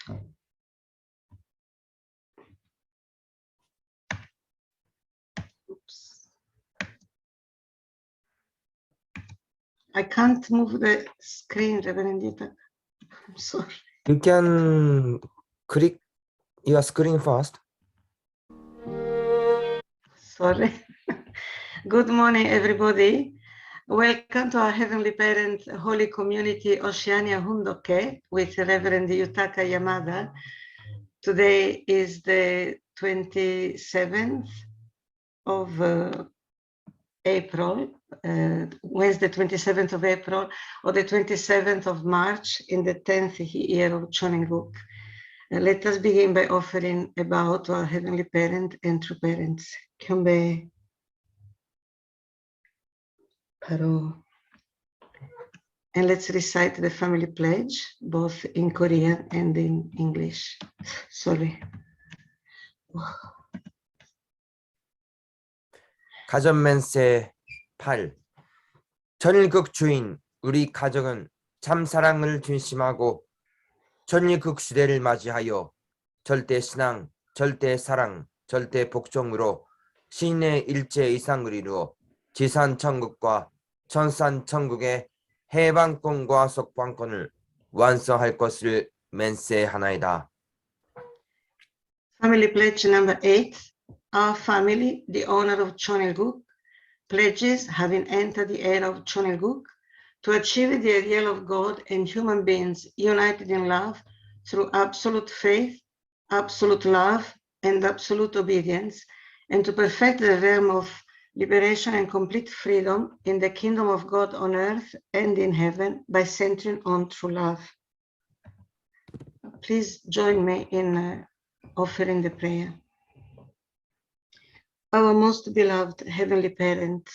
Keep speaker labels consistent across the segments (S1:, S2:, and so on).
S1: Oops. I can't move the screen, Reverend Yutaka. I'm sorry.
S2: You can click your screen first.
S1: Sorry. Good morning, everybody. Welcome to our Heavenly Parent Holy Community Oceania Hoon Dok Hae with Reverend Yutaka Yamada. Today is the 27th of April, Wednesday, 27th of April, or the 27th of March in the 10th year of Chonenguk. Let us begin by offering a bow to our Heavenly Parent and true parents. Kyombe Paro. And let's recite the family pledge, both in Korean and in English. Sorry.
S2: 가전맨세 8. 전일국 주인 우리 가정은 참 사랑을 중심하고 전일국 시대를 맞이하여 절대 신앙, 절대 사랑, 절대 복종으로 신의 일체 이상을 이루어 지산 천국과 천산 천국의 해방권과 속방권을 완성할 것을 맹세하나이다.
S1: Family pledge number 8. Our family, the honor of Chonelguk, pledges, having entered the era of Chonelguk, to achieve the ideal of God and human beings united in love through absolute faith, absolute love, and absolute obedience, and to perfect the realm of liberation and complete freedom in the kingdom of God on earth and in heaven by centering on true love. Please join me in offering the prayer. Our most beloved Heavenly Parent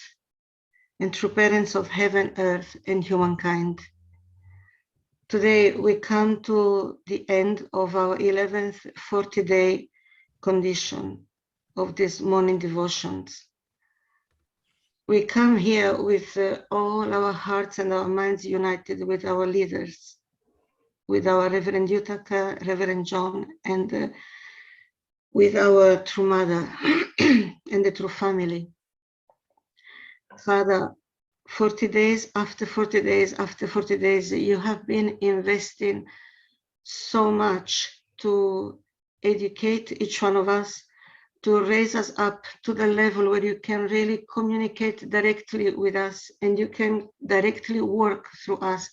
S1: and true parents of heaven, earth, and humankind, today we come to the end of our 11th 40-day condition of these morning devotions. We come here with all our hearts and our minds united with our leaders, with our Reverend Yutaka, Reverend John, and with our true mother and the true family. Father, 40 days after 40 days after 40 days, you have been investing so much to educate each one of us, to raise us up to the level where you can really communicate directly with us and you can directly work through us,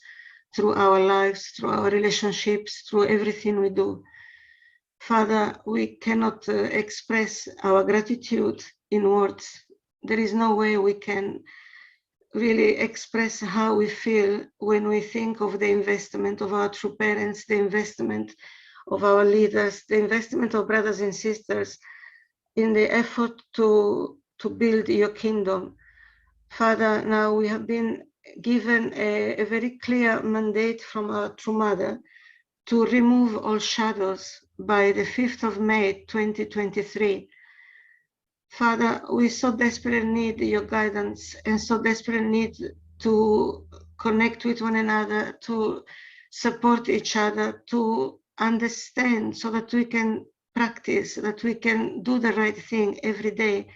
S1: through our lives, through our relationships, through everything we do. Father, we cannot express our gratitude in words. There is no way we can really express how we feel when we think of the investment of our true parents, the investment of our leaders, the investment of brothers and sisters in the effort to build your kingdom. Father, now we have been given a very clear mandate from our true mother to remove all shadows by the 5th of May, 2023. Father, we so desperately need your guidance and so desperately need to connect with one another, to support each other, to understand so that we can practice, that we can do the right thing every day.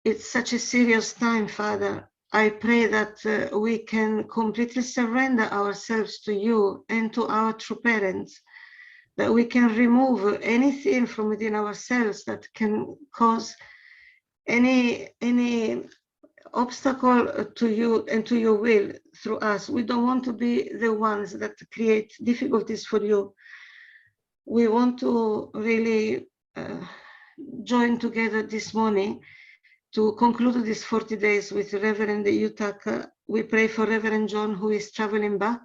S1: It's such a serious time, Father. I pray that we can completely surrender ourselves to you and to our true parents, that we can remove anything from within ourselves that can cause any obstacle to you and to your will through us. We don't want to be the ones that create difficulties for you. We want to really join together this morning to conclude these 40 days with Reverend Yutaka. We pray for Reverend John, who is traveling back.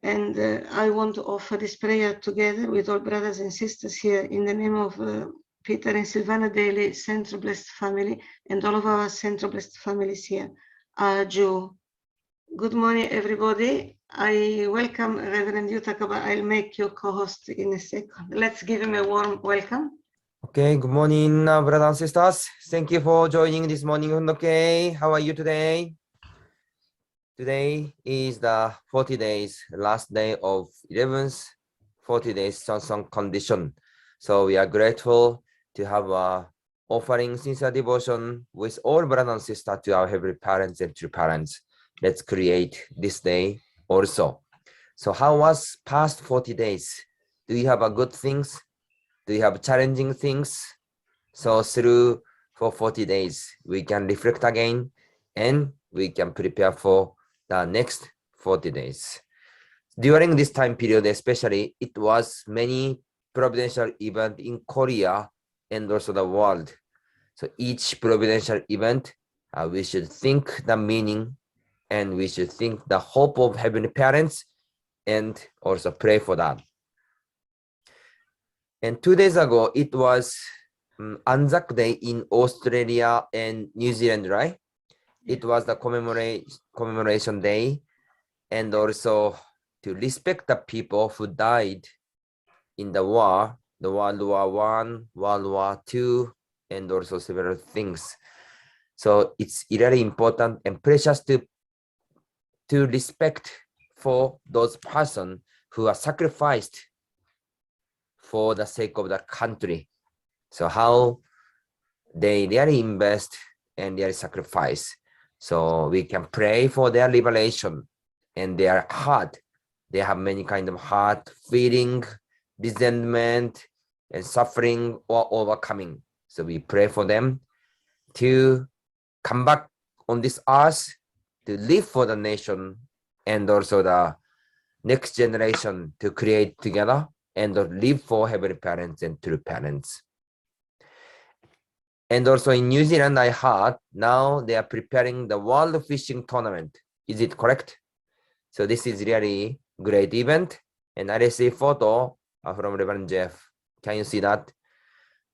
S1: And I want to offer this prayer together with all brothers and sisters here in the name of Peter and Silvana Daly, Central Blessed Family, and all of our Central Blessed families here. Aju. Good morning, everybody. I welcome Reverend Yutaka, but I'll make you co-host in a second. Let's give him a warm welcome.
S2: Okay, good morning, brothers and sisters. Thank you for joining this morning, Hoon Dok Hae. How are you today? Today is the 40 days, last day of 11th 40 days satsang condition. So we are grateful to have offering sincere devotion with all brothers and sisters to our heavenly parents and true parents. Let's create this day also. So how was past 40 days? Do you have a good things? Do you have challenging things? So through for 40 days, we can reflect again and we can prepare for the next 40 days. During this time period, especially, it was many providential event in Korea and also the world. So each providential event, we should think the meaning and we should think the hope of heavenly parents and also pray for that. And 2 days ago, it was Anzac Day in Australia and New Zealand, right? It was the commemoration day, and also to respect the people who died in the war, the World War I, World War II, and also several things. So it's really important and precious to respect for those persons who are sacrificed for the sake of the country. So how they really invest and their sacrifice. So we can pray for their liberation and their heart. They have many kind of heart feeling, resentment, and suffering or overcoming. So we pray for them to come back on this earth to live for the nation and also the next generation to create together and live for heavenly parents and true parents. And also in New Zealand, I heard now they are preparing the World Fishing Tournament. Is it correct? So this is really great event. And I see photo from Reverend Jeff. Can you see that?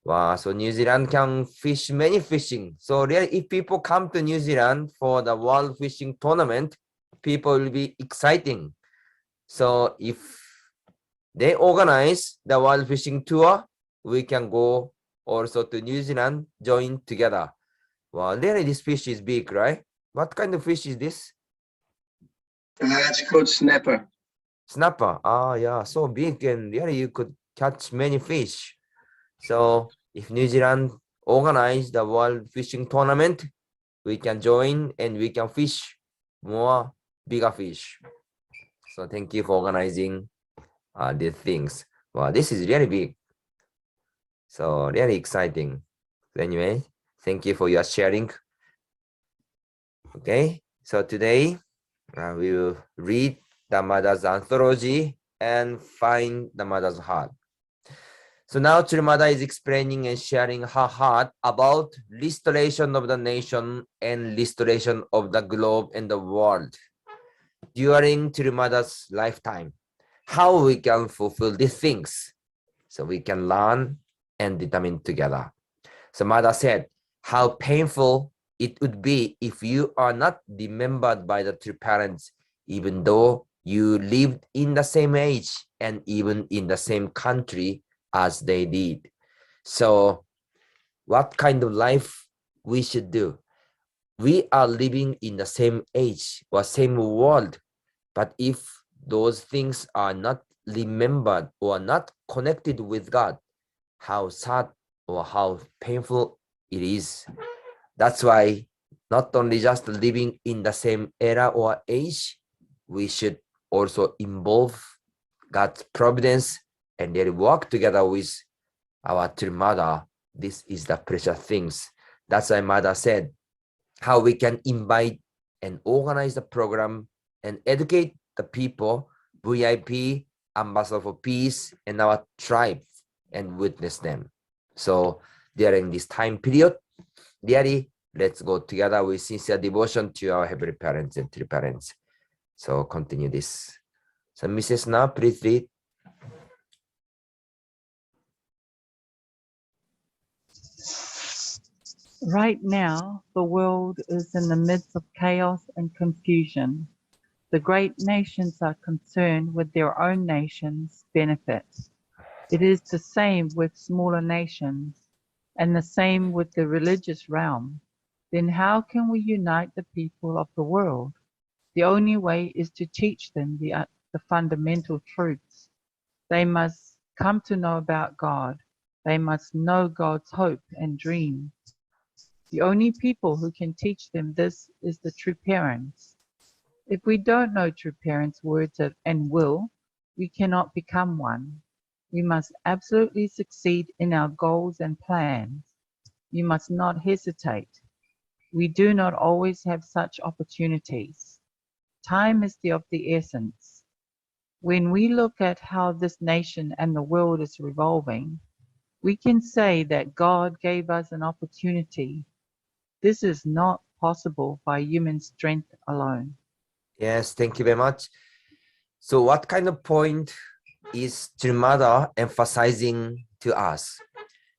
S2: Wow, so New Zealand can fish many fishing. So really, if people come to New Zealand for the World Fishing Tournament, people will be exciting. So if they organize the World Fishing Tour, we can go also to New Zealand, join together. Wow, really this fish is big, right? What kind of fish is this?
S3: It's called snapper.
S2: Snapper. Ah, yeah, so big and really you could catch many fish. So if New Zealand organize the World Fishing Tournament, we can join and we can fish more bigger fish. So thank you for organizing these things. Wow, this is really big. So really exciting. So anyway, thank you for your sharing. Okay, so today we will read the Mother's Anthology and find the Mother's Heart. So now Yamada is explaining and sharing her heart about restoration of the nation and restoration of the globe and the world during Yamada's lifetime. How we can fulfill these things so we can learn and determine together. So Mother said, how painful it would be if you are not remembered by the true parents, even though you lived in the same age and even in the same country as they did. So what kind of life we should do? We are living in the same age or same world, but if those things are not remembered or not connected with God, how sad or how painful it is. That's why not only just living in the same era or age, we should also involve God's providence and then work together with our true mother. This is the precious things. That's why Mother said, how we can invite and organize the program and educate the people, VIP, Ambassador for Peace, and our tribe, and witness them. So during this time period, really, let's go together with sincere devotion to our heavenly parents and true parents. So continue this. So Mrs. Na, please read.
S4: Right now, the world is in the midst of chaos and confusion. The great nations are concerned with their own nation's benefit. It is the same with smaller nations, and the same with the religious realm. Then how can we unite the people of the world? The only way is to teach them the fundamental truths. They must come to know about God. They must know God's hope and dream. The only people who can teach them this is the true parents. If we don't know true parents' words and will, we cannot become one. We must absolutely succeed in our goals and plans. You must not hesitate. We do not always have such opportunities. Time is of the essence. When we look at how this nation and the world is revolving, we can say that God gave us an opportunity. This is not possible by human strength alone.
S2: Yes, thank you very much. So what kind of point is Yamada emphasizing to us?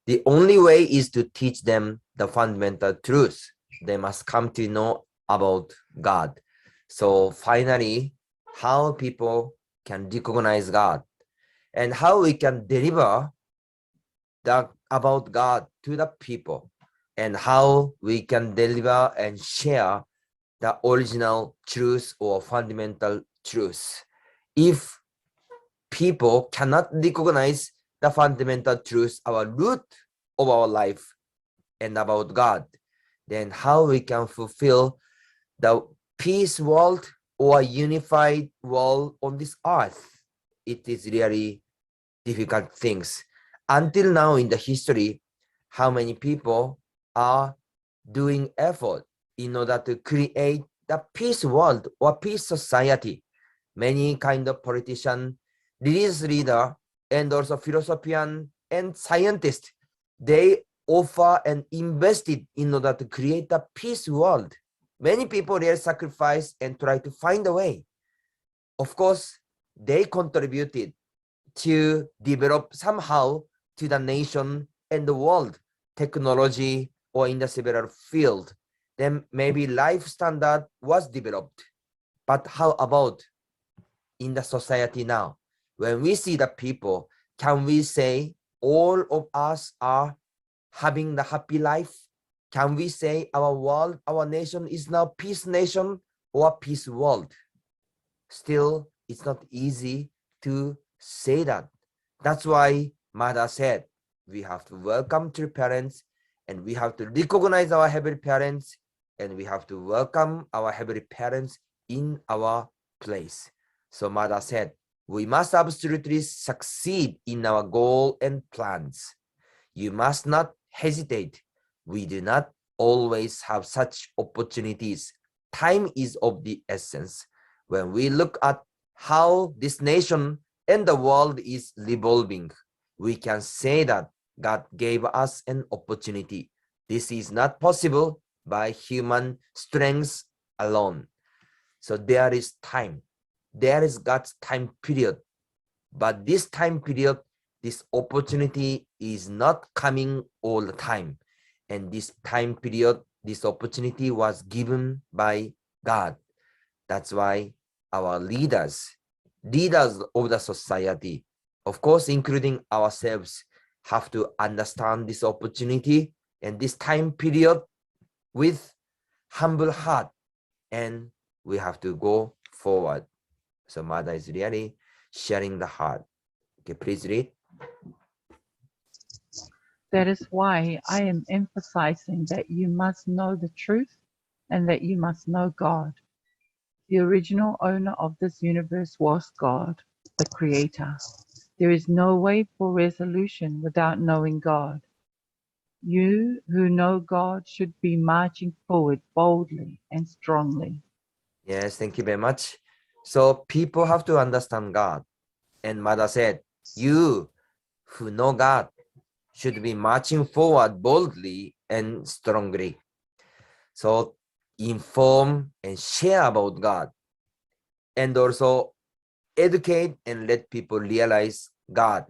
S2: The only way is to teach them the fundamental truth. They must come to know about God. So finally, how people can recognize God and how we can deliver about God to the people, and how we can deliver and share the original truth or fundamental truth. If people cannot recognize the fundamental truth, our root of our life and about God, then how we can fulfill the peace world or unified world on this earth? It is really difficult things. Until now in the history, how many people are doing effort in order to create the peace world or peace society? Many kind of politician, religious leader, and also philosophian and scientist, they offer and invested in order to create a peace world. Many people really sacrifice and try to find a way. Of course, they contributed to develop somehow to the nation and the world technology or in the several field. Then maybe life standard was developed. But how about in the society now? When we see the people, can we say all of us are having the happy life? Can we say our world, our nation is now peace nation or peace world? Still, it's not easy to say that. That's why Mother said we have to welcome true parents, and we have to recognize our heavenly parents, and we have to welcome our heavenly parents in our place. So Mother said we must absolutely succeed in our goal and plans. You must not hesitate. We do not always have such opportunities. Time is of the essence. When we look at how this nation and the world is revolving, we can say that God gave us an opportunity. This is not possible by human strength alone. So there is time. There is God's time period. But this time period, this opportunity is not coming all the time. And this time period, this opportunity was given by God. That's why our leaders of the society, of course, including ourselves, have to understand this opportunity and this time period with humble heart, and we have to go forward. So Mother is really sharing the heart. Okay, please read.
S4: That is why I am emphasizing that you must know the truth and that you must know God. The original owner of this universe was God, the Creator. There is no way for resolution without knowing God. You who know God should be marching forward boldly and strongly.
S2: Yes, thank you very much. So people have to understand God. And Mother said, you who know God should be marching forward boldly and strongly. So inform and share about God, and also educate and let people realize God.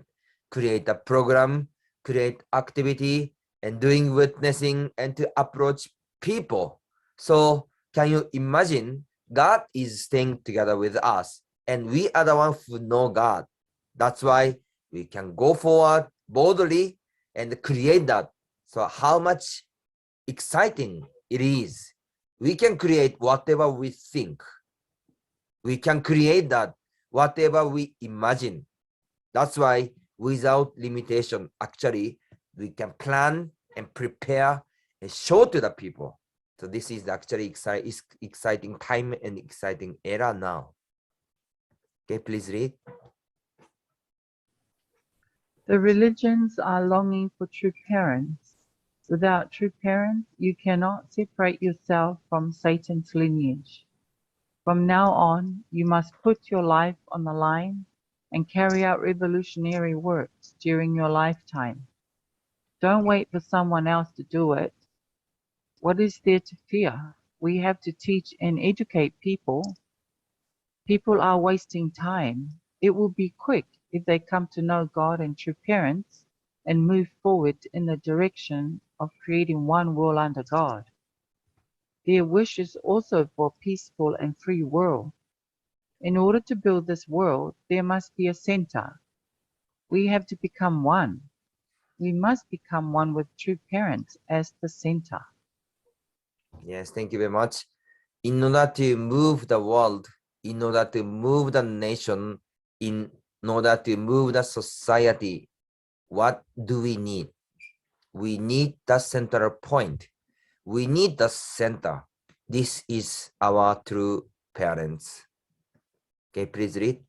S2: Create a program, create activity, and doing witnessing and to approach people. So can you imagine God is staying together with us, and we are the ones who know God. That's why we can go forward boldly and create that. So how much exciting it is. We can create whatever we think. We can create that whatever we imagine. That's why without limitation, actually, we can plan and prepare and show to the people. So this is actually exciting time and exciting era now. Okay, please read.
S4: The religions are longing for true parents. Without true parents, you cannot separate yourself from Satan's lineage. From now on, you must put your life on the line and carry out revolutionary works during your lifetime. Don't wait for someone else to do it. What is there to fear? We have to teach and educate people. People are wasting time. It will be quick if they come to know God and true parents and move forward in the direction of creating one world under God. Their wish is also for a peaceful and free world. In order to build this world, there must be a center. We have to become one. We must become one with true parents as the center.
S2: Yes, thank you very much. In order to move the world, in order to move the nation, in order to move the society, what do we need? We need the central point. We need the center. This is our true parents. Okay, please read.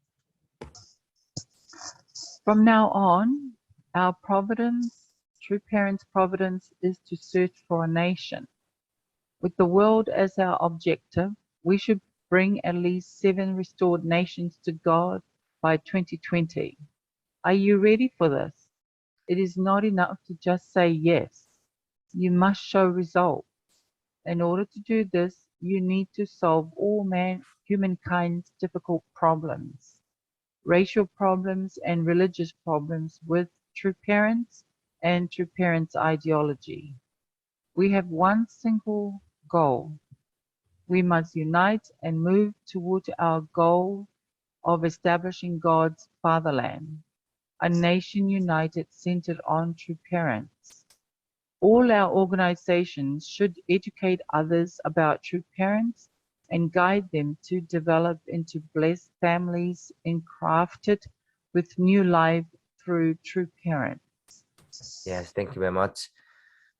S4: From now on, our providence, true parents' providence, is to search for a nation. With the world as our objective, we should bring at least 7 restored nations to God by 2020. Are you ready for this? It is not enough to just say yes. You must show results. In order to do this, you need to solve all humankind's difficult problems, racial problems and religious problems with true parents and true parents' ideology. We have one single goal. We must unite and move toward our goal of establishing God's fatherland, a nation united centered on true parents. All our organizations should educate others about true parents and guide them to develop into blessed families crafted with new life through true parents.
S2: Yes, thank you very much.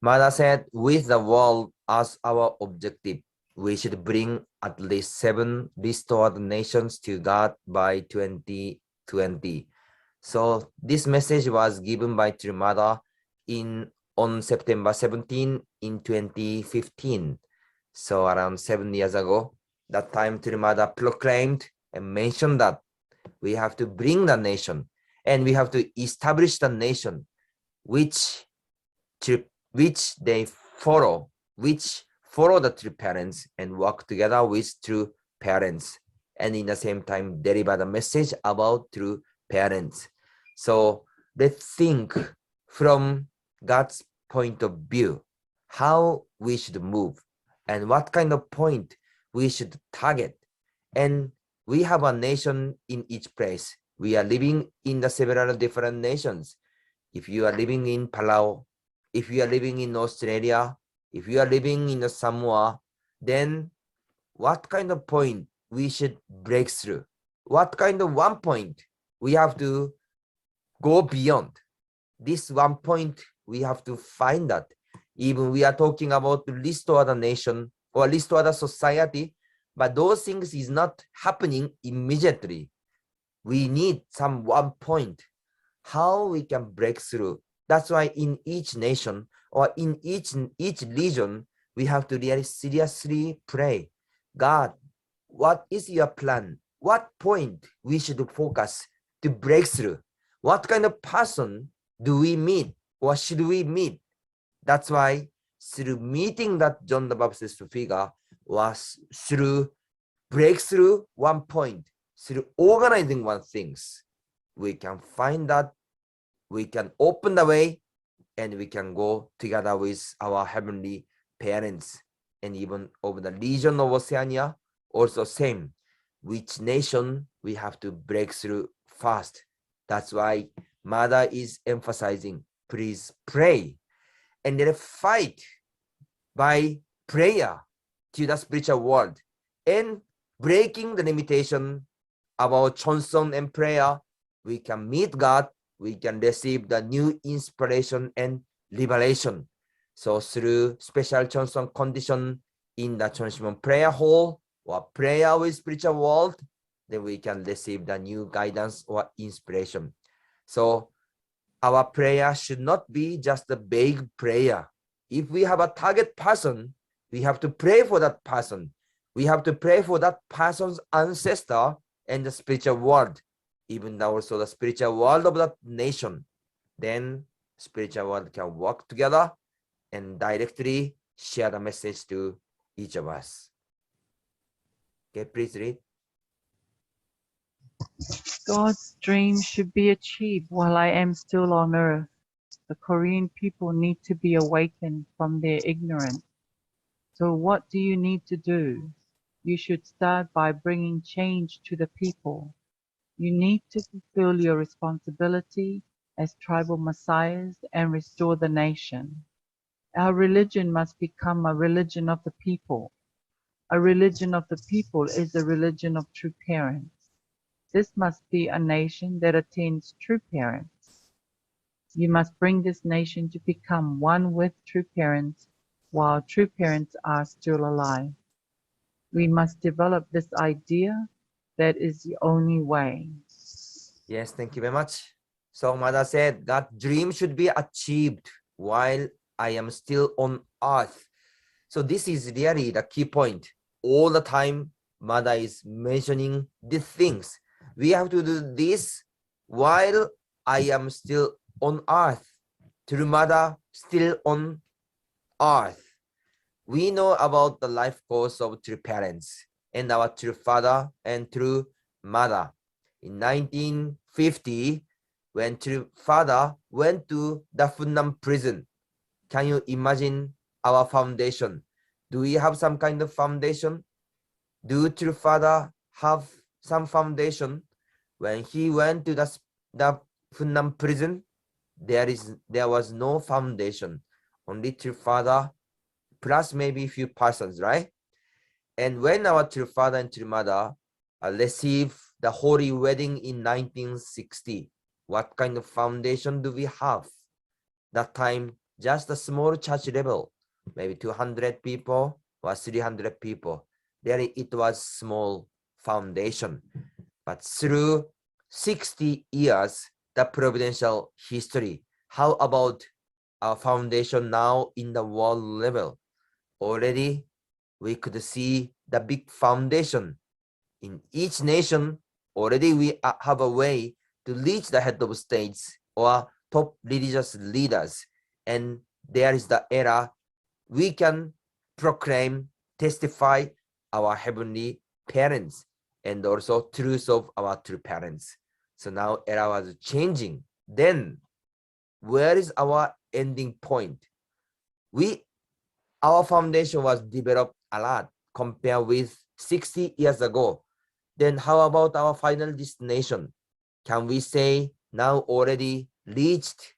S2: Mada said, with the world as our objective, we should bring at least 7 restored nations to God by 2020. So this message was given by Yamada on September 17 in 2015. So around 7 years ago, that time Yamada proclaimed and mentioned that we have to bring the nation and we have to establish the nation which they follow the true parents and work together with true parents, and in the same time deliver the message about true parents. So let's think from God's point of view, how we should move and what kind of point we should target. And we have a nation in each place. We are living in the several different nations. If you are living in Palau, if you are living in Australia, if you are living in Samoa, then what kind of point we should break through? What kind of one point we have to go beyond? This one point we have to find that. Even we are talking about restore the nation or restore the society, but those things is not happening immediately. We need some one point, how we can break through. That's why in each nation or in each region, we have to really seriously pray. God, what is your plan? What point we should focus to break through? What kind of person do we meet or should we meet? That's why through meeting that John the Baptist figure was through breakthrough one point, through organizing one things, we can find that we can open the way and we can go together with our heavenly parents. And even over the region of Oceania, also same, which nation we have to break through fast. That's why Mother is emphasizing, please pray and then fight by prayer to the spiritual world and breaking the limitation about Chonson and prayer we can meet God, we can receive the new inspiration and revelation. So through special Chonson condition in the Chonshimon prayer hall or prayer with spiritual world, then we can receive the new guidance or inspiration. So our prayer should not be just a vague prayer. If we have a target person, we have to pray for that person. We have to pray for that person's ancestor and the spiritual world, even also the spiritual world of that nation. Then spiritual world can work together and directly share the message to each of us. Okay, please read.
S4: God's dream should be achieved while I am still on earth. The Korean people need to be awakened from their ignorance. So what do you need to do? You should start by bringing change to the people. You need to fulfill your responsibility as tribal messiahs and restore the nation. Our religion must become a religion of the people. A religion of the people is a religion of true parents. This must be a nation that attends true parents. You must bring this nation to become one with true parents while true parents are still alive. We must develop this idea. That is the only way.
S2: Yes, thank you very much. So Mother said that dream should be achieved while I am still on earth. So this is really the key point. All the time, Mother is mentioning these things. We have to do this while I am still on earth. Through Mother, still on earth. We know about the life course of true parents and our true father and true mother. In 1950, when true father went to the Funnam prison, can you imagine our foundation? Do we have some kind of foundation? Do true father have some foundation? When he went to the Funnam prison, there was no foundation. Only true father plus maybe a few persons, right? And when our true father and true mother received the holy wedding in 1960, what kind of foundation do we have? That time, just a small church level, maybe 200 people or 300 people. There it was small foundation. But through 60 years, the providential history, how about our foundation now in the world level? Already, we could see the big foundation. In each nation, already we have a way to reach the head of states or top religious leaders. And there is the era we can proclaim, testify our heavenly parents and also truth of our true parents. So now era was changing. Then where is our ending point? Our foundation was developed a lot compared with 60 years ago. Then how about our final destination? Can we say now already reached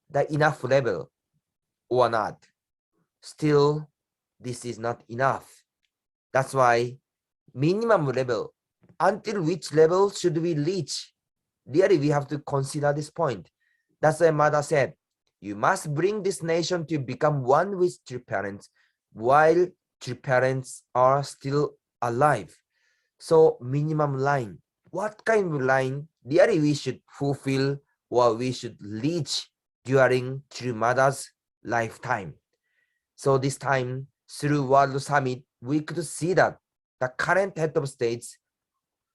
S2: the enough level or not? Still, this is not enough. That's why minimum level, until which level should we reach? Really, we have to consider this point. That's why Mother said, you must bring this nation to become one with true parents while true parents are still alive. So minimum line, what kind of line really we should fulfill or we should reach during true mother's lifetime? So this time through World Summit, we could see that the current head of states,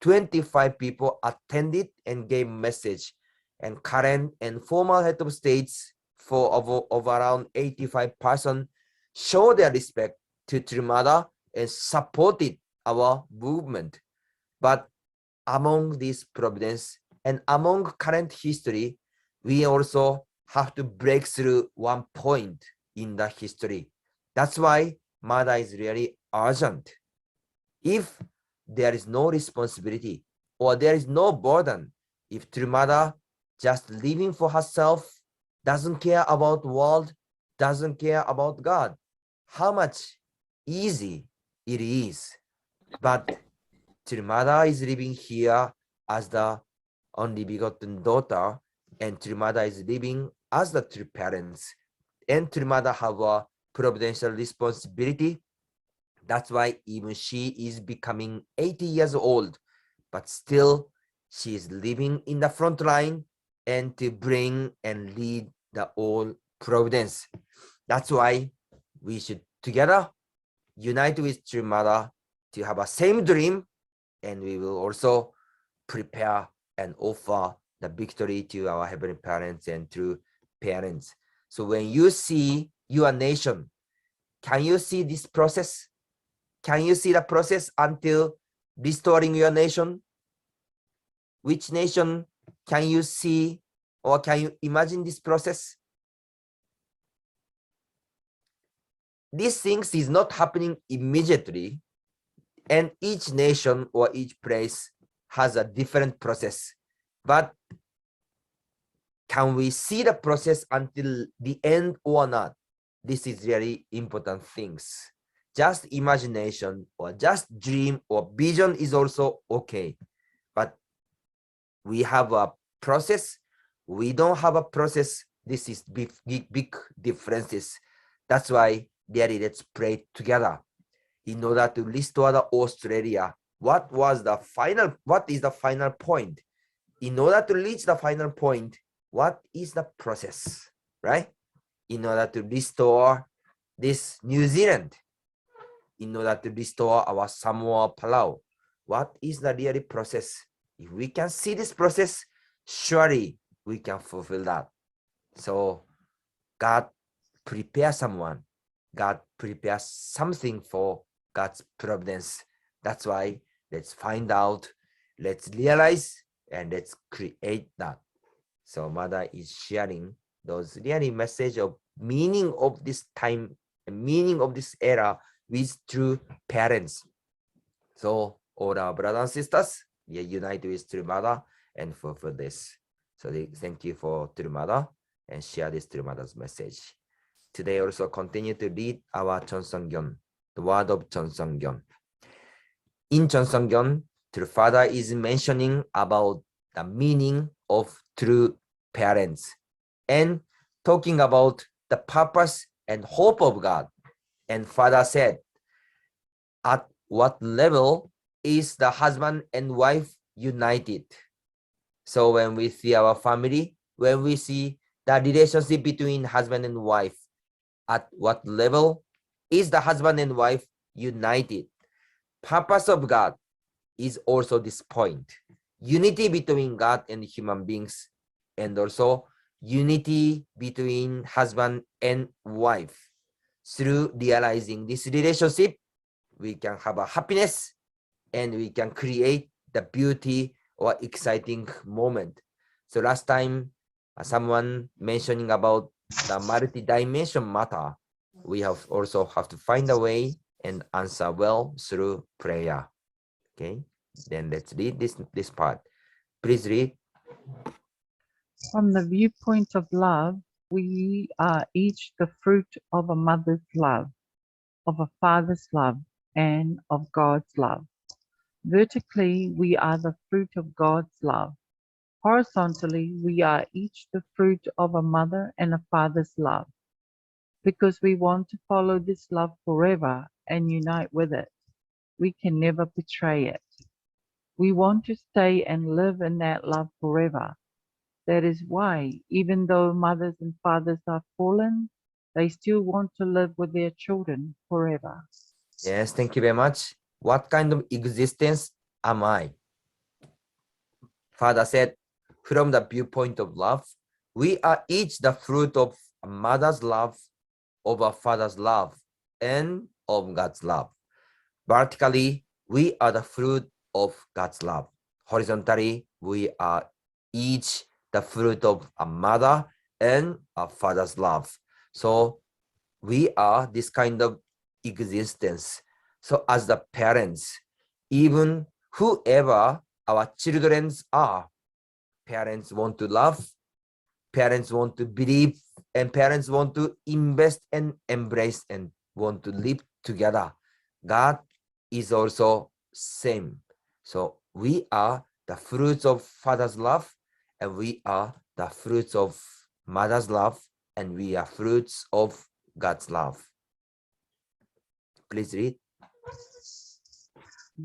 S2: 25 people attended and gave message, and current and former head of states of around 85% show their respect to True Mother and supported our movement. But among this providence and among current history, we also have to break through one point in the history. That's why Mother is really urgent. If there is no responsibility or there is no burden, if True Mother just living for herself, doesn't care about the world, doesn't care about God, how much easy it is. But True Mother is living here as the only begotten daughter, and true mother is living as the true parents. And true mother have a providential responsibility. That's why even she is becoming 80 years old, but still she is living in the front line and to bring and lead the all providence. That's why we should together unite with true mother to have a same dream, and we will also prepare and offer the victory to our heavenly parents and true parents. So when you see your nation, can you see this process? Can you see the process until restoring your nation? Which nation can you see, or can you imagine this process? These things is not happening immediately, and each nation or each place has a different process. But can we see the process until the end or not? This is really important things. Just imagination or just dream or vision is also okay. But we have a process. We don't have a process. This is big differences. That's why, dearly, let's pray together in order to restore the Australia. What is the final point? In order to reach the final point, what is the process, right? In order to restore this New Zealand, in order to restore our Samoa, Palau, what is the real process? If we can see this process, surely we can fulfill that. So God prepares someone. God prepares something for God's providence. That's why let's find out, let's realize, and let's create that. So Mother is sharing those really message of meaning of this time, meaning of this era with true parents. So all our brothers and sisters, we unite with true mother and fulfill this. So thank you for true mother and share this true mother's message. Today also continue to read our Chonsongyeon, the word of Chonsongyeon. In Chonsongyeon, true father is mentioning about the meaning of true parents and talking about the purpose and hope of God. And father said, at what level is the husband and wife united? So when we see our family, when we see the relationship between husband and wife, at what level is the husband and wife united? Purpose of God is also this point. Unity between God and human beings, and also unity between husband and wife. Through realizing this relationship, we can have a happiness and we can create the beauty or exciting moment. So last time, someone mentioning about the multi-dimension matter, we also have to find a way and answer well through prayer. Okay, then let's read this part. Please read.
S4: From the viewpoint of love, we are each the fruit of a mother's love, of a father's love, and of God's love. Vertically, we are the fruit of God's love. Horizontally, we are each the fruit of a mother and a father's love. Because we want to follow this love forever and unite with it, we can never betray it. We want to stay and live in that love forever. That is why, even though mothers and fathers are fallen, they still want to live with their children forever.
S2: Yes, thank you very much. What kind of existence am I? Father said, from the viewpoint of love, we are each the fruit of a mother's love, of a father's love, and of God's love. Vertically, we are the fruit of God's love. Horizontally, we are each the fruit of a mother and a father's love. So we are this kind of existence. So as the parents, even whoever our children are, parents want to love, parents want to believe, and parents want to invest and embrace and want to live together. God is also same. So we are the fruits of Father's love, and we are the fruits of Mother's love, and we are fruits of God's love. Please read.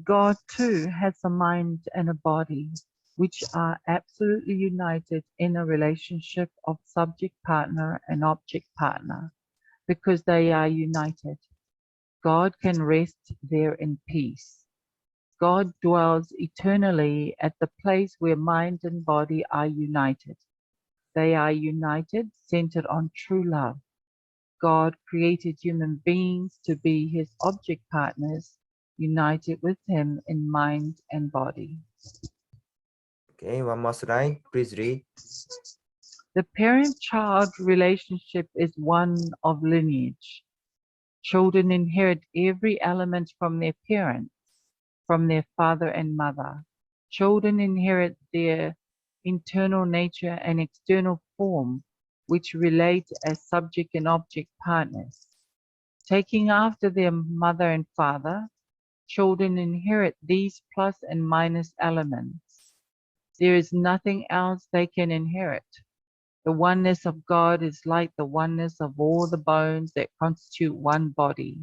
S4: God too has a mind and a body, which are absolutely united in a relationship of subject partner and object partner, because they are united. God can rest there in peace. God dwells eternally at the place where mind and body are united. They are united, centered on true love. God created human beings to be his object partners, united with him in mind and body.
S2: Okay, one more slide. Please read.
S4: The parent-child relationship is one of lineage. Children inherit every element from their parents, from their father and mother. Children inherit their internal nature and external form, which relate as subject and object partners. Taking after their mother and father, children inherit these plus and minus elements. There is nothing else they can inherit. The oneness of God is like the oneness of all the bones that constitute one body.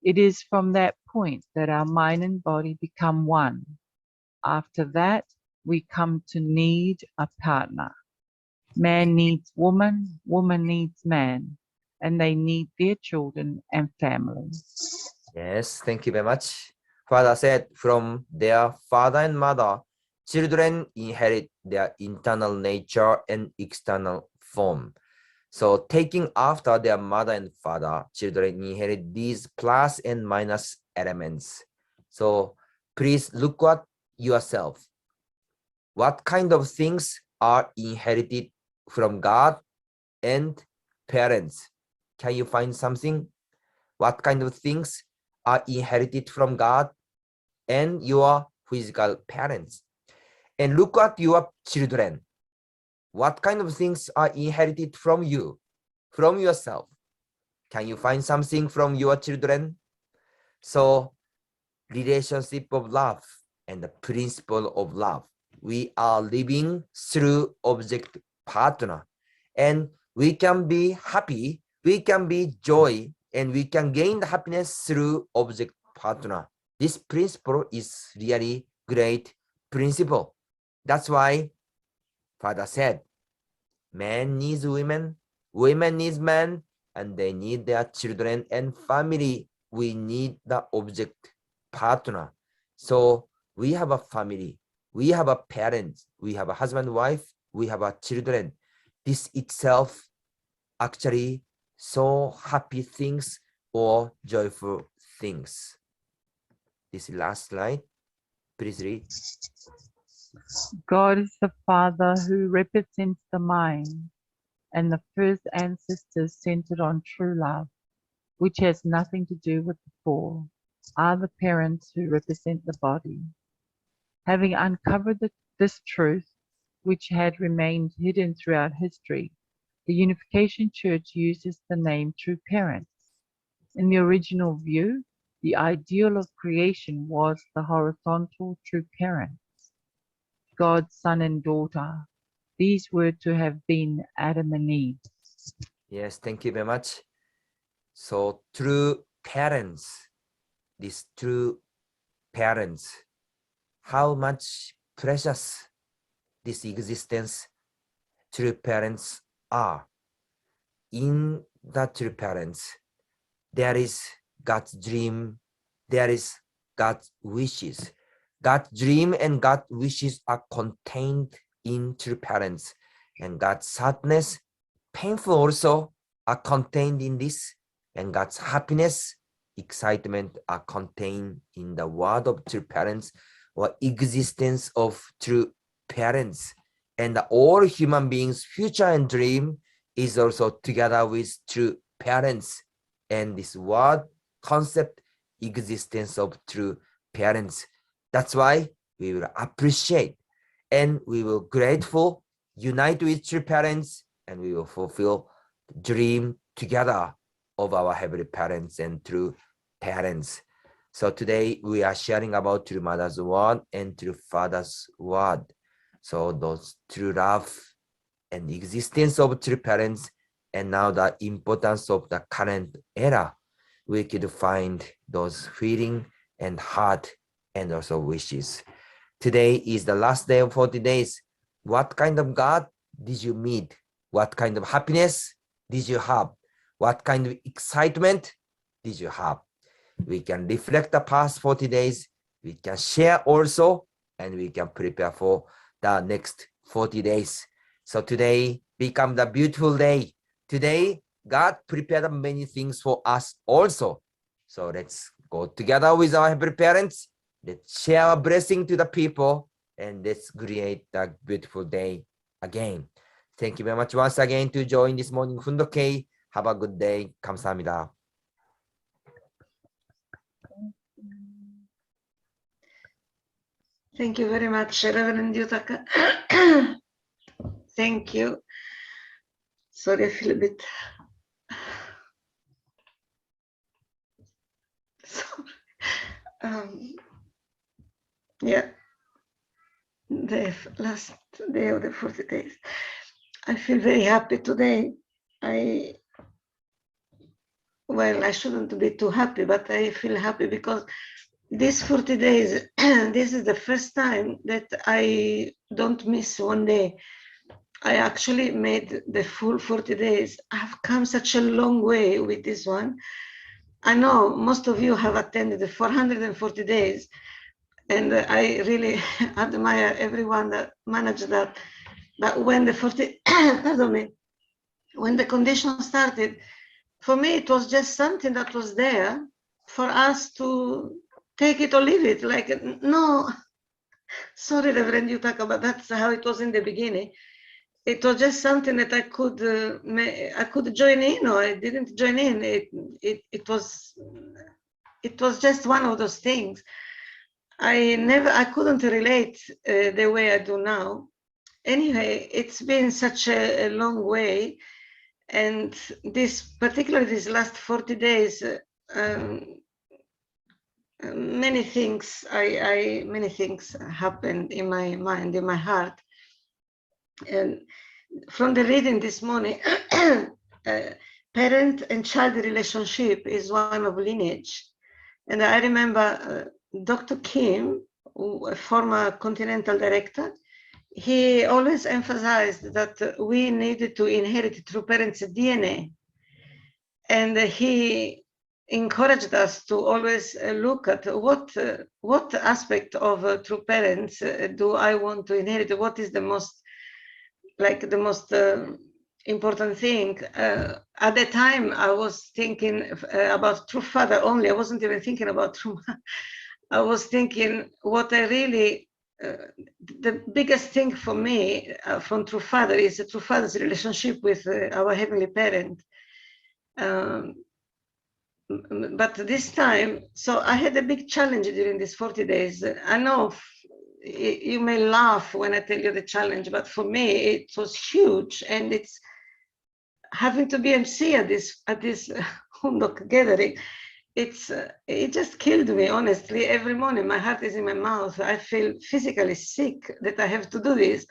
S4: It is from that point that our mind and body become one. After that, we come to need a partner. Man needs woman, woman needs man, and they need their children and family.
S2: Yes, thank you very much. Father said, from their father and mother, children inherit their internal nature and external form. So taking after their mother and father, children inherit these plus and minus elements. So please look at yourself. What kind of things are inherited from God and parents? Can you find something? What kind of things are inherited from God and your physical parents? And look at your children. What kind of things are inherited from you, from yourself? Can you find something from your children? So, relationship of love and the principle of love. We are living through object partner, and we can be happy, we can be joy, and we can gain the happiness through object partner. This principle is really great principle. That's why Father said, man needs women, women needs men, and they need their children and family. We need the object partner. So we have a family, we have a parents, we have a husband, wife, we have a children. This itself actually so happy things or joyful things. This last slide, please read.
S4: God is the Father who represents the mind, and the first ancestors centered on true love, which has nothing to do with the fall, are the parents who represent the body. Having uncovered this truth, which had remained hidden throughout history, the Unification Church uses the name True Parents. In the original view, the ideal of creation was the horizontal true parents, God's son and daughter. These were to have been Adam and Eve.
S2: Yes, thank you very much. So true parents, these true parents, how much precious this existence true parents are. In the true parents, there is God's dream, there is God's wishes. God's dream and God's wishes are contained in true parents, and God's sadness, painful also, are contained in this, and God's happiness, excitement are contained in the word of true parents or existence of true parents. And all human beings' future and dream is also together with true parents. And this word, concept, existence of true parents. That's why we will appreciate and we will grateful, unite with true parents, and we will fulfill the dream together of our heavenly parents and true parents. So today we are sharing about true mother's word and true father's word. So those true love and existence of true parents, and now the importance of the current era, we could find those feeling and heart and also wishes. Today is the last day of 40 days. What kind of God did you meet? What kind of happiness did you have? What kind of excitement did you have? We can reflect the past 40 days. We can share also, and we can prepare for the next 40 days. So today become the beautiful day. Today, God prepared many things for us also. So let's go together with our Heavenly Parents. Let's share our blessing to the people, and let's create a beautiful day again. Thank you very much once again to join this morning Hoon Dok Hae. Have a good day. 감사합니다.
S1: Thank you very much, Reverend Yutaka. Thank you. Sorry, I feel a bit sorry. Yeah, the last day of the 40 days. I feel very happy today. Well, I shouldn't be too happy, but I feel happy because these 40 days, this is the first time that I don't miss one day. I actually made the full 40 days. I've come such a long way with this one. I know most of you have attended the 440 days, and I really admire everyone that managed that. But when the 40, pardon me, when the condition started, for me, it was just something that was there for us to take it or leave it. Like, no, sorry, Reverend Yutaka, but that's how it was in the beginning. It was just something that I could join in, or I didn't join in. It was just one of those things. I couldn't relate the way I do now. Anyway, it's been such a long way, and particularly these last 40 days, many things happened in my mind, in my heart. And from the reading this morning, parent and child relationship is one of lineage. And I remember Dr. Kim, a former Continental Director, he always emphasized that we needed to inherit through parents' DNA. And he encouraged us to always look at what aspect of true parents do I want to inherit? What is the most important thing? At the time, I was thinking about true father only. I wasn't even thinking about true. I was thinking what I really, the biggest thing for me from true father is a true father's relationship with our heavenly parent. But this time, so I had a big challenge during these 40 days. I know you may laugh when I tell you the challenge, but for me it was huge, and it's having to be MC at this Hoon Dok gathering. It just killed me, honestly. Every morning my heart is in my mouth. I feel physically sick that I have to do this.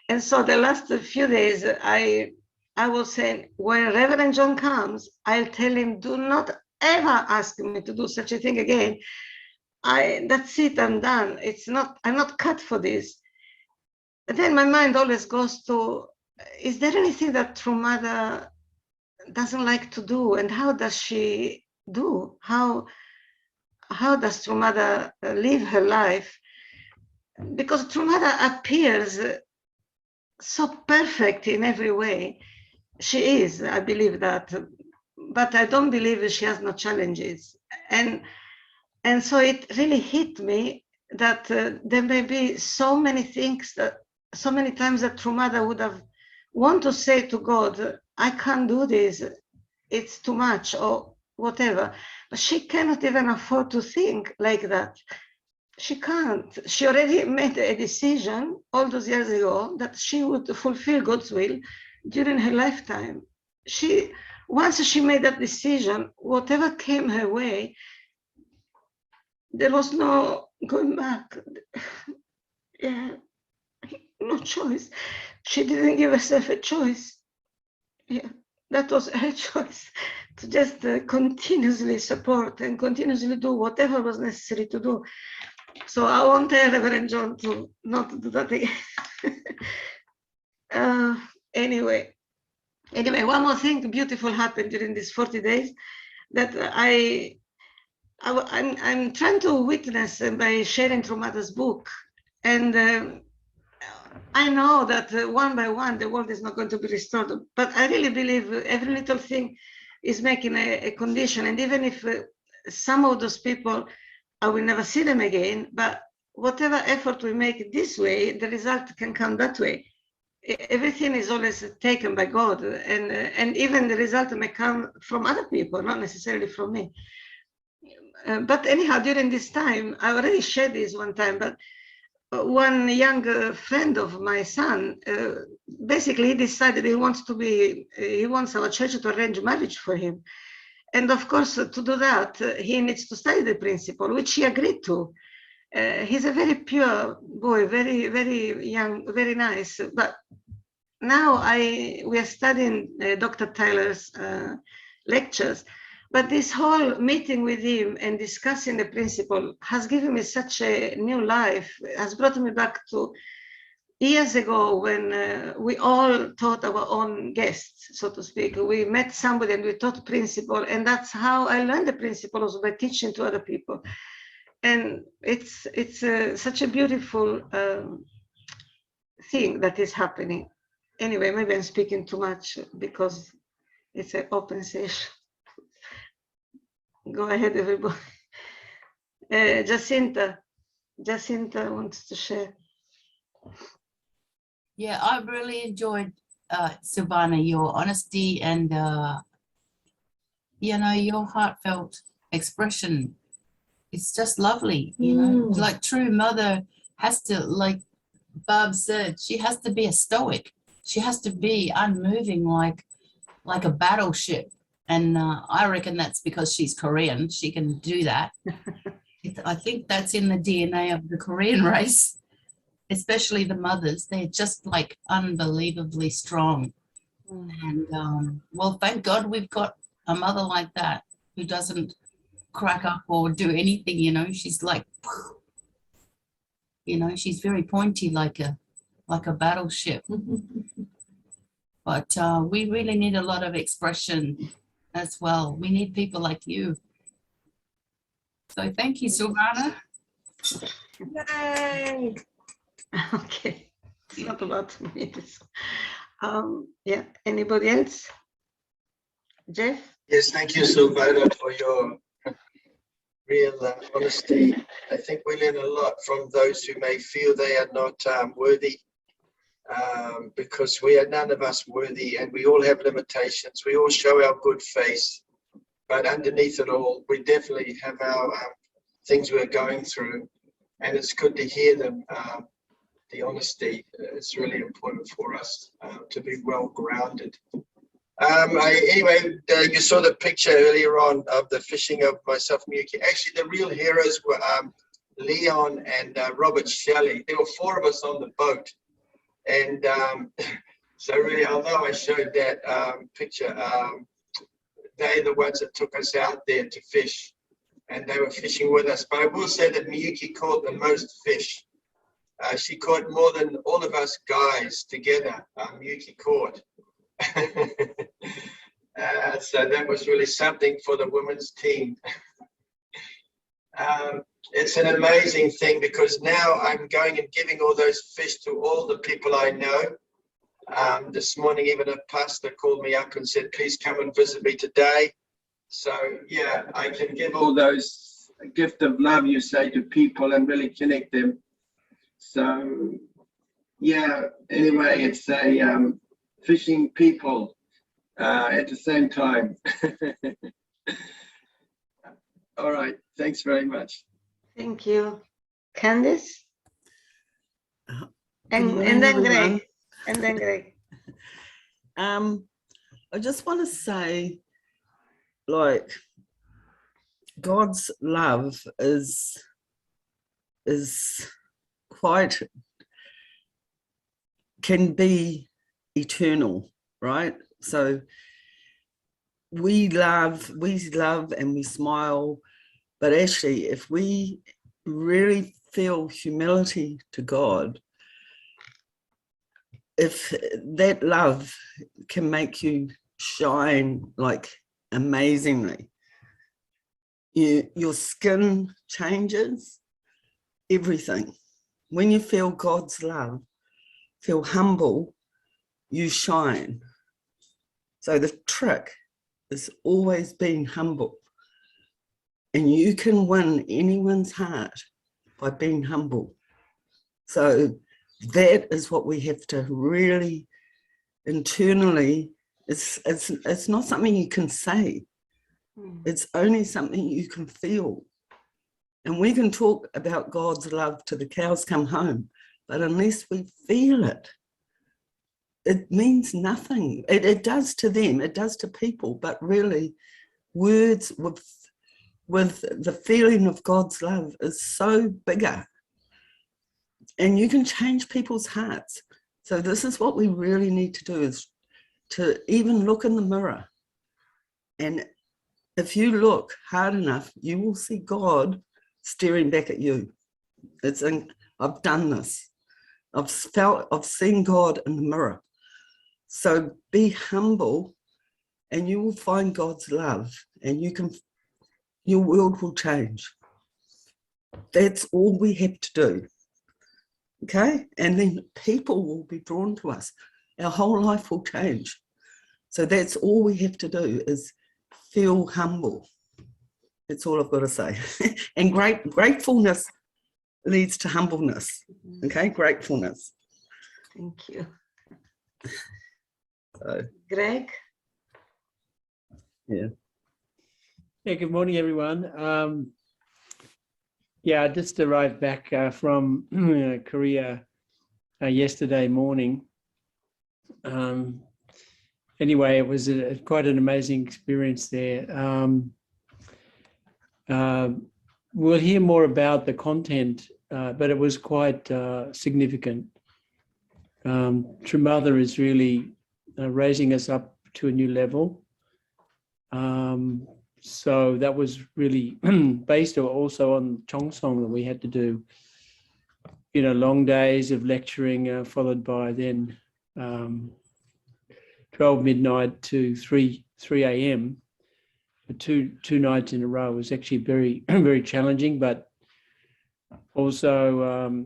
S1: And so the last few days I was saying, when Reverend John comes, I'll tell him, do not ever ask me to do such a thing again. That's it, I'm done. I'm not cut for this. And then my mind always goes to, is there anything that True Mother doesn't like to do? And how does she do? How does True Mother live her life? Because True Mother appears so perfect in every way. She is, I believe that, but I don't believe she has no challenges. And so it really hit me that there may be so many things so many times that True Mother would have want to say to God, I can't do this, it's too much, or whatever. But she cannot even afford to think like that. She can't. She already made a decision all those years ago that she would fulfill God's will during her lifetime. Once she made that decision, whatever came her way, there was no going back. Yeah, no choice. She didn't give herself a choice. Yeah, that was her choice, to just continuously support and continuously do whatever was necessary to do. So I want Reverend John to not do that again. Anyway, one more thing beautiful happened during these 40 days that I'm trying to witness by sharing through Mother's book. And I know that one by one, the world is not going to be restored, but I really believe every little thing is making a condition. And even if some of those people, I will never see them again, but whatever effort we make this way, the result can come that way. Everything is always taken by God, and even the result may come from other people, not necessarily from me. But anyhow, during this time, I already shared this one time, but one young friend of my son, basically he decided he wants our church to arrange marriage for him. And of course, to do that, he needs to study the principle, which he agreed to. He's a very pure boy, very, very young, very nice. But now we are studying Dr. Tyler's lectures. But this whole meeting with him and discussing the principle has given me such a new life, has brought me back to years ago when we all taught our own guests, so to speak. We met somebody and we taught principle, and that's how I learned the principles, by teaching to other people. And it's such a beautiful thing that is happening. Anyway, maybe I'm speaking too much because it's an open session. Go ahead, everybody. Jacinta wants to share.
S5: Yeah, I really enjoyed, Silvana, your honesty and, you know, your heartfelt expression. It's just lovely, you know, like true mother has to, like Barb said, she has to be a stoic. She has to be unmoving like a battleship. And I reckon that's because she's Korean. She can do that. I think that's in the DNA of the Korean race, especially the mothers. They're just like unbelievably strong. And well, thank God we've got a mother like that who doesn't crack up or do anything, you know. She's like, you know, she's very pointy like a battleship. But we really need a lot of expression as well. We need people like you. So thank you, Silvana.
S1: Yay! Okay, it's not about me. Yeah, anybody else? Jeff?
S3: Yes, thank you, Silvana, for your real honesty. I think we learn a lot from those who may feel they are not worthy, because we are none of us worthy, and we all have limitations. We all show our good face, but underneath it all, we definitely have our things we're going through, and it's good to hear them. The honesty is really important for us to be well grounded. Anyway, you saw the picture earlier on of the fishing of myself and Miyuki. Actually, the real heroes were Leon and Robert Shelley. There were 4 of us on the boat. And so really, although I showed that picture, they're the ones that took us out there to fish. And they were fishing with us. But I will say that Miyuki caught the most fish. She caught more than all of us guys together. Miyuki caught. So that was really something for the women's team. It's an amazing thing, because now I'm going and giving all those fish to all the people I know. This morning, even a pastor called me up and said, please come and visit me today. So yeah, I can give all those a gift of love, you say, to people and really connect them. So yeah, anyway, it's a fishing people at the same time. All right, thanks very much.
S1: Thank you. Candice? And
S6: morning,
S1: then
S6: everyone.
S1: Greg. And then Greg.
S6: I just want to say, like, God's love is quite, can be eternal, right? So we love and we smile, but actually if we really feel humility to God, if that love can make you shine like amazingly, your skin changes, everything. When you feel God's love, feel humble, you shine. So the trick is always being humble. And you can win anyone's heart by being humble. So that is what we have to really internally, it's not something you can say. It's only something you can feel. And we can talk about God's love till the cows come home, but unless we feel it, it means nothing. It does to them, it does to people, but really words with the feeling of God's love is so bigger. And you can change people's hearts. So this is what we really need to do, is to even look in the mirror. And if you look hard enough, you will see God staring back at you. I've done this. I've seen God in the mirror. So be humble and you will find God's love, and your world will change. That's all we have to do. Okay? And then people will be drawn to us. Our whole life will change. So that's all we have to do, is feel humble. That's all I've got to say. And gratefulness leads to humbleness. Okay, gratefulness.
S1: Thank you.
S6: So,
S1: Greg?
S6: yeah.
S7: Yeah, good morning, everyone. Yeah, I just arrived back from Korea yesterday morning. Anyway, it was quite an amazing experience there. We'll hear more about the content, but it was quite significant. True Mother is really raising us up to a new level. So that was really based also on Chongsong that we had to do, long days of lecturing, followed by then 12 midnight to 3 a.m. for two nights in a row. Was actually very, very challenging, but also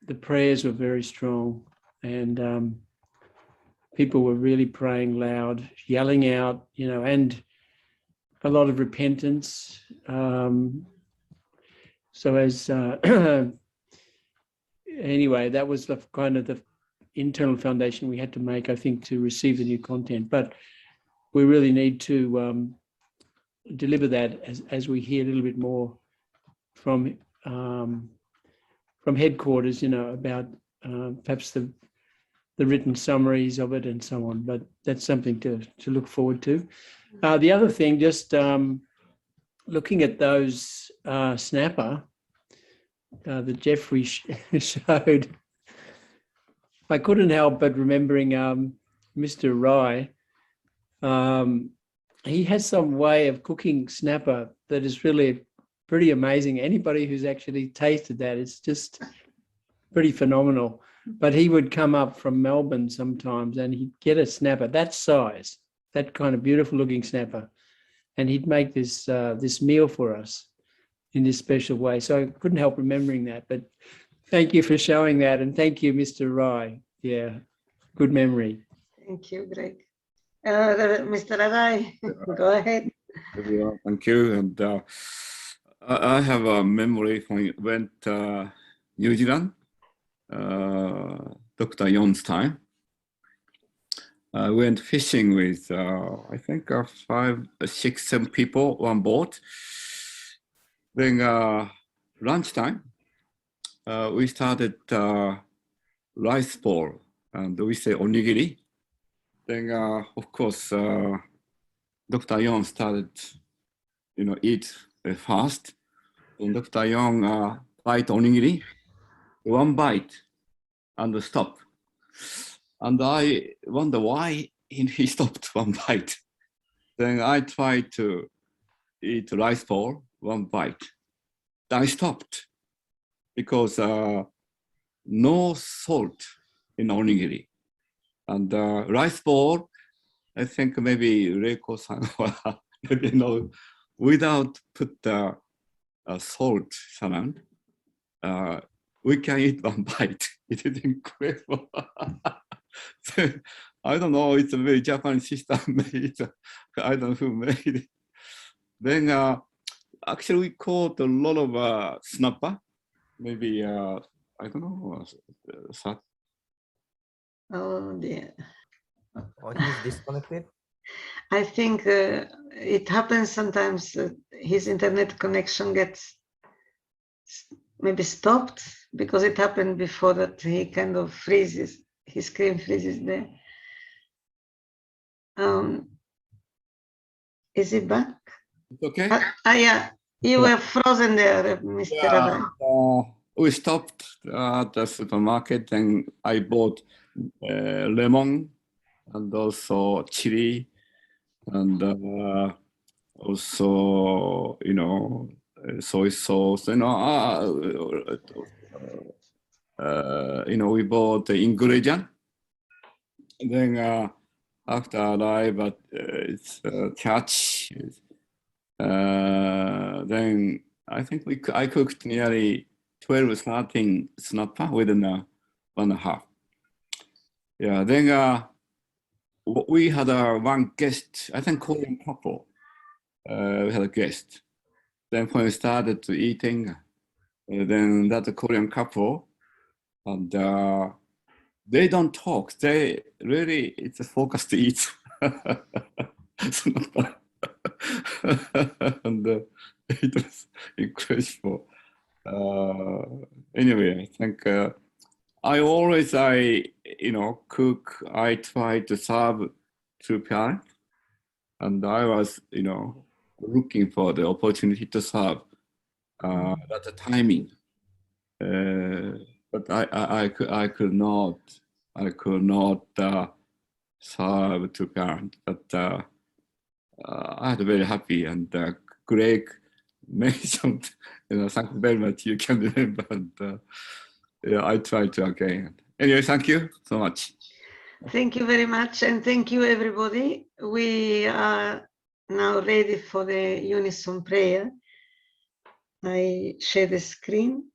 S7: the prayers were very strong, and people were really praying loud, yelling out, and a lot of repentance. So as anyway, that was the kind of the internal foundation we had to make, I think, to receive the new content. But we really need to deliver that as we hear a little bit more from headquarters, about perhaps the written summaries of it and so on. But that's something to look forward to. The other thing, just looking at those snapper that Jeffrey showed, I couldn't help but remembering Mr. Rai. He has some way of cooking snapper that is really pretty amazing. Anybody who's actually tasted that, it's just pretty phenomenal. But he would come up from Melbourne sometimes and he'd get a snapper that size, that kind of beautiful looking snapper, and he'd make this this meal for us in this special way. So I couldn't help remembering that. But thank you for showing that, and thank you, Mr. Rai. Yeah, good memory.
S1: Thank you, Greg. Mr. Arai, go ahead.
S8: Everyone, thank you. And I have a memory when we went New Zealand, Dr. Yon's time. I went fishing with, I think, 5, 6, 7 people on board. Then lunchtime, we started rice bowl, and we say onigiri. Then, of course, Dr. Yon started, eat fast. And Dr. Young bite onigiri, one bite, and stop. And I wonder why he stopped one bite. Then I tried to eat rice ball, one bite. Then I stopped because no salt in onigiri. And rice ball, I think maybe Reiko-san, maybe no, without put salt salmon, we can eat one bite. It is incredible. So, I don't know, it's a very Japanese system made. I don't know who made it. Then actually we caught a lot of snapper, maybe, I don't know,
S1: Oh dear.
S2: Oh, he's disconnected.
S1: I think it happens sometimes his internet connection gets maybe stopped because it happened before that he kind of freezes, his screen freezes there. Is he back?
S8: okay.
S1: Yeah, you were frozen there, Mr.
S8: Yeah,
S1: Rabbi.
S8: we stopped at the supermarket and I bought lemon and also chili and also, you know, soy sauce, you know, we bought the ingredient. And then after I arrived at its church, then I think I cooked nearly 12, 13 snapper within 1.5. Yeah, then we had one guest, I think Korean couple. We had a guest. Then when we started to eating, then that Korean couple, and they don't talk. They really, it's a focus to eat. And it was incredible. Anyway, I think you know, cook, I try to serve to parents, and I was, you know, looking for the opportunity to serve at the timing. But I could not serve to parents. But I was very happy, and Greg mentioned, you know, thank you very much. You can remember, and yeah, I tried to again. Anyway, thank you so much.
S1: Thank you very much, and thank you, everybody. We are now ready for the unison prayer. I share the screen.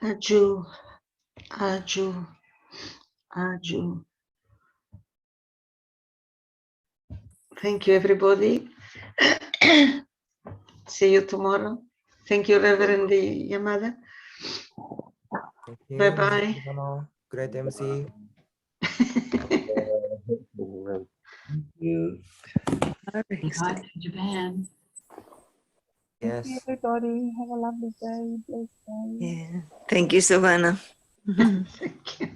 S1: Aju, aju, aju. Thank you, everybody. See you tomorrow. Thank you, Reverend Yamada.
S2: Thank you.
S1: Bye-bye.
S2: Stefano. Great MC.
S9: You.
S5: Say hi to Japan.
S4: Thank you,
S2: Yes.
S4: everybody. Have a lovely day. Blessed day.
S9: Yeah. Thank you, Savannah.
S1: Thank you.